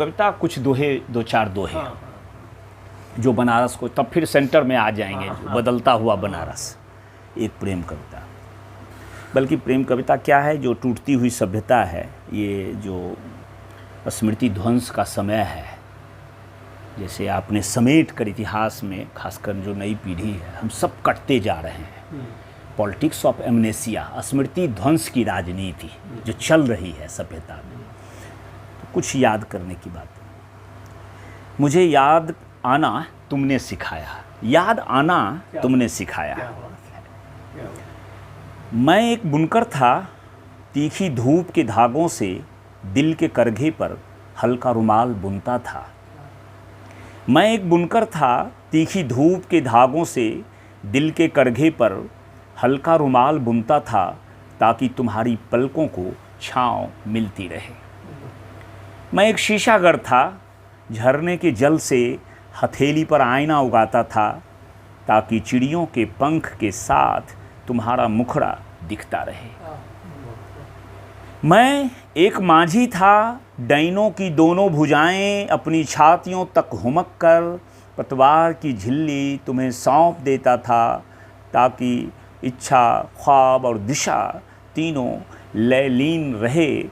कविता, कुछ दोहे, दो चार दोहे जो बनारस को, तब फिर सेंटर में आ जाएंगे, जो बदलता हुआ बनारस। एक प्रेम कविता, बल्कि प्रेम कविता क्या है, जो टूटती हुई सभ्यता है, ये जो स्मृति ध्वंस का समय है, जैसे आपने समेट कर इतिहास में, खासकर जो नई पीढ़ी है, हम सब कटते जा रहे हैं। पॉलिटिक्स ऑफ एमनेसिया, स्मृति ध्वंस की राजनीति जो चल रही है सभ्यता में, तो कुछ याद करने की बात। मुझे याद आना तुमने सिखाया, याद आना तुमने सिखाया। मैं एक बुनकर था, तीखी धूप के धागों से दिल के करघे पर हल्का रुमाल बुनता था। मैं एक बुनकर था, तीखी धूप के धागों से दिल के करघे पर हल्का रुमाल बुनता था, ताकि तुम्हारी पलकों को छाँव मिलती रहे। मैं एक शीशागर था, झरने के जल से हथेली पर आईना उगाता था, ताकि चिड़ियों के पंख के साथ तुम्हारा मुखड़ा दिखता रहे। मैं एक माझी था, डैनों की दोनों भुजाएं अपनी छातियों तक हुमक कर पतवार की झिल्ली तुम्हें सौंप देता था, ताकि इच्छा, ख्वाब और दिशा तीनों लयलीन रहे।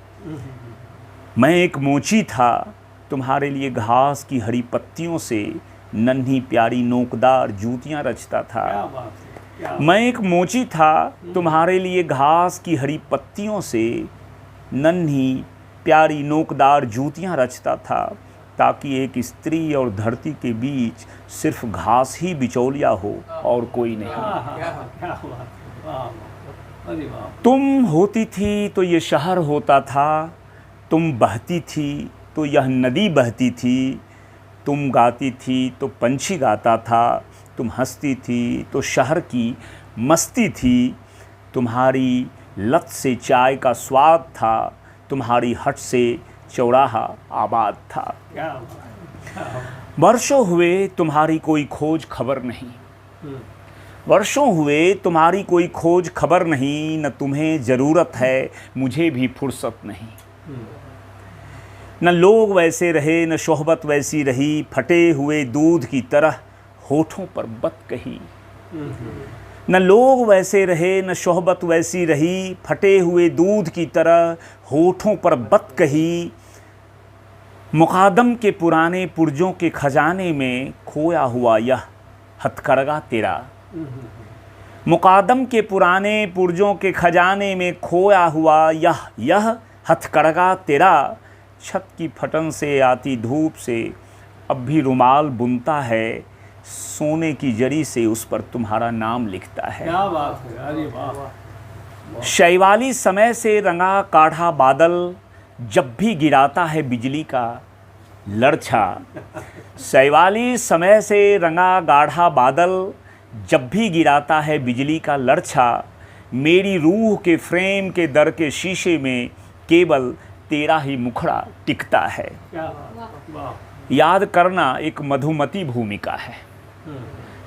मैं एक मोची था, तुम्हारे लिए घास की हरी पत्तियों से नन्ही प्यारी नोकदार जूतियां रचता था। मैं एक मोची था, तुम्हारे लिए घास की हरी पत्तियों से नन्ही प्यारी नोकदार जूतियां रचता था, ताकि एक स्त्री और धरती के बीच सिर्फ घास ही बिचौलिया हो और कोई नहीं। तुम होती थी तो ये शहर होता था, तुम बहती थी तो यह नदी बहती थी, तुम गाती थी तो पंछी गाता था, तुम हंसती थी तो शहर की मस्ती थी, तुम्हारी लत से चाय का स्वाद था, तुम्हारी हट से चौराहा आबाद था। वर्षों हुए तुम्हारी कोई खोज खबर नहीं, वर्षों हुए तुम्हारी कोई खोज खबर नहीं, न तुम्हें ज़रूरत है मुझे भी फुर्सत नहीं। न लोग वैसे रहे न सोहबत वैसी रही, फटे हुए दूध की तरह होठों पर बत कही। न लोग वैसे रहे न सोहबत वैसी रही, फटे हुए दूध की तरह होठों पर बत कही। मुकादम के पुराने पुर्जों के खजाने में खोया हुआ यह हथकरघा तेरा, मुकादम के पुराने पुर्जों के खजाने में खोया हुआ यह हथकरघा तेरा। छत की फटन से आती धूप से अब भी रुमाल बुनता है, सोने की जरी से उस पर तुम्हारा नाम लिखता है। क्या बात है, अरे वाह। शैवाली समय से रंगा काढ़ा बादल, जब भी गिराता है बिजली का लड़छा। शैवाली समय से रंगा गाढ़ा बादल, जब भी गिराता है बिजली का लड़छा। मेरी रूह के फ्रेम के दर के शीशे में केवल तेरा ही मुखड़ा टिकता है। क्या बात। याद करना एक मधुमती भूमिका है,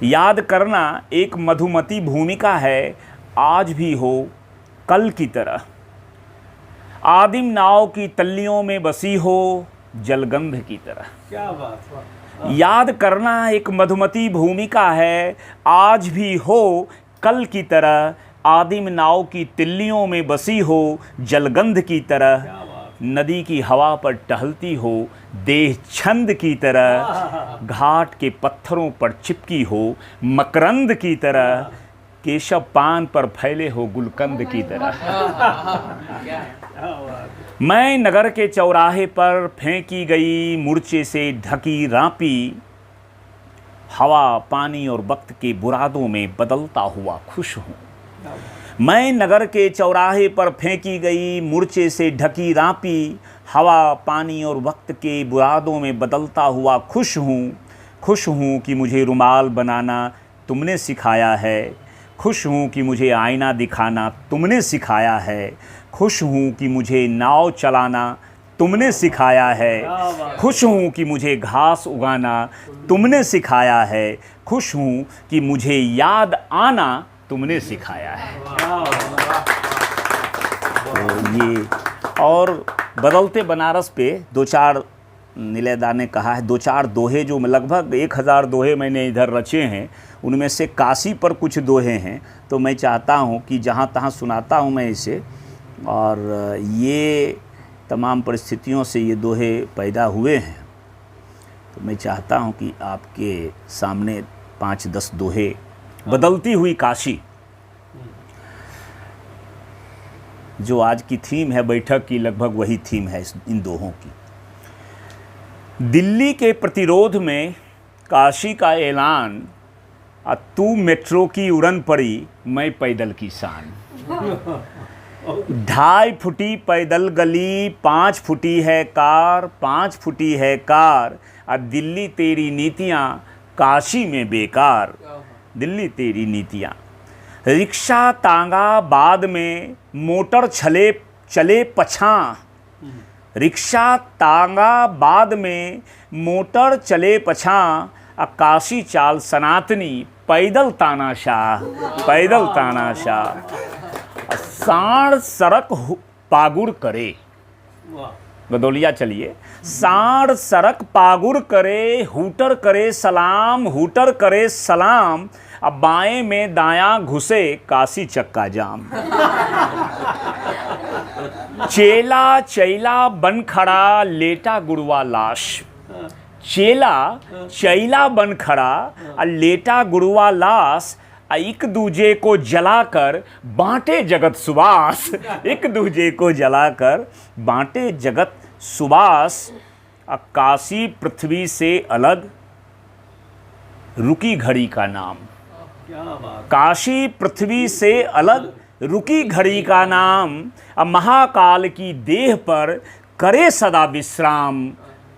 याद करना एक मधुमती भूमिका है, आज भी हो कल की तरह। आदिम नाव की तल्लियों में बसी हो जलगंध की तरह। क्या बात। याद करना एक मधुमती भूमिका है, आज भी हो कल की तरह। आदिम नाव की तिल्लियों में बसी हो जलगंध की तरह। नदी की हवा पर टहलती हो देह छंद की तरह। घाट के पत्थरों पर चिपकी हो मकरंद की तरह। केशव पान पर फैले हो गुलकंद की तरह। मैं नगर के चौराहे पर फेंकी गई मूर्छे से ढकी रापी। हवा पानी और वक्त के बुरादों में बदलता हुआ खुश हूँ। मैं नगर के चौराहे पर फेंकी गई मूर्छे से ढकी रापी। हवा पानी और वक्त के बुरादों में बदलता हुआ खुश हूँ। खुश हूँ कि मुझे रुमाल बनाना तुमने सिखाया है। खुश हूँ कि मुझे आईना दिखाना तुमने सिखाया है। खुश हूँ कि मुझे नाव चलाना तुमने सिखाया है। खुश हूँ कि मुझे घास उगाना तुमने सिखाया है। खुश हूँ कि मुझे याद आना तुमने सिखाया है। तो ये और बदलते बनारस पे दो चार नीलेदा ने कहा है, 2-4 दोहे जो लगभग 1000 दोहे मैंने इधर रचे हैं, उनमें से काशी पर कुछ दोहे हैं। तो मैं चाहता हूँ कि जहाँ तहाँ सुनाता हूँ मैं इसे, और ये तमाम परिस्थितियों से ये दोहे पैदा हुए हैं। तो मैं चाहता हूँ कि आपके सामने 5-10 दोहे, बदलती हुई काशी, जो आज की थीम है बैठक की, लगभग वही थीम है इन दोहों की। दिल्ली के प्रतिरोध में काशी का ऐलान, तू मेट्रो की उड़न पड़ी, मैं पैदल की शान। 2.5 फुटी पैदल गली, 5 फुटी है कार, 5 फुटी है कार। अब दिल्ली तेरी नीतियाँ काशी में बेकार, दिल्ली तेरी नीतियाँ। रिक्शा तांगा बाद में, मोटर चले पछां। रिक्शा तांगा बाद में, मोटर चले पछां। काशी चाल सनातनी, पैदल तानाशाह, पैदल तानाशाह। साण सड़क पागुर करे, गदौलिया चलिए। साण सड़क पागुर करे, हूटर करे सलाम, हूटर करे सलाम। अब बाएं में दायां घुसे, काशी चक्का जाम। चेला चैला बन खड़ा, लेटा गुड़वा लाश। चेला चैला बन खड़ा, लेटा गुड़वा लाश। एक दूजे को जलाकर बांटे जगत सुबास, एक दूजे को जलाकर बांटे जगत सुबास। काशी पृथ्वी से अलग, रुकी घड़ी का नाम। काशी पृथ्वी से अलग, रुकी घड़ी का नाम। महाकाल की देह पर करे सदा विश्राम,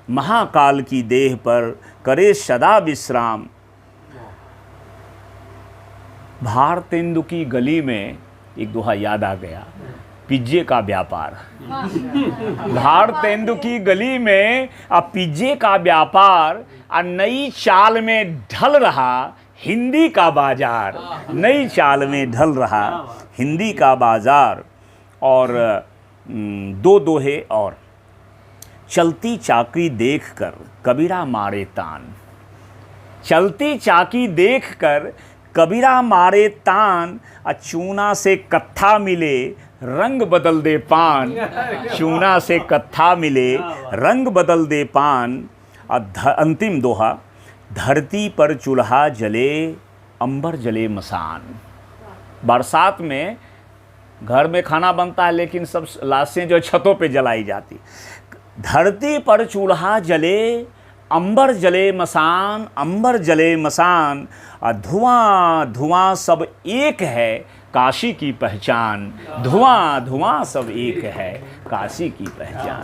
महाकाल की देह पर करे सदा विश्राम। भारतेंदु की गली में एक दोहा याद आ गया, पिज्जे का व्यापार। भारतेंदु की गली में अब पिज्जे का व्यापार, नई चाल में ढल रहा हिंदी का बाजार, नई चाल में ढल रहा हिंदी का बाजार। और 2 दोहे और। चलती चाकी देखकर कबीरा मारे तान, चलती चाकी देखकर कबीरा मारे तान। चूना से कत्था मिले, रंग बदल दे पान। चूना से कत्था मिले, रंग बदल दे पान। अंतिम दोहा। धरती पर चूल्हा जले, अंबर जले मसान। बरसात में घर में खाना बनता है, लेकिन सब लाशें जो छतों पे जलाई जाती। धरती पर चूल्हा जले, अंबर जले मसान, अंबर जले मसान। धुआं धुआं सब एक है, काशी की पहचान। धुआं धुआं सब एक है, काशी की पहचान।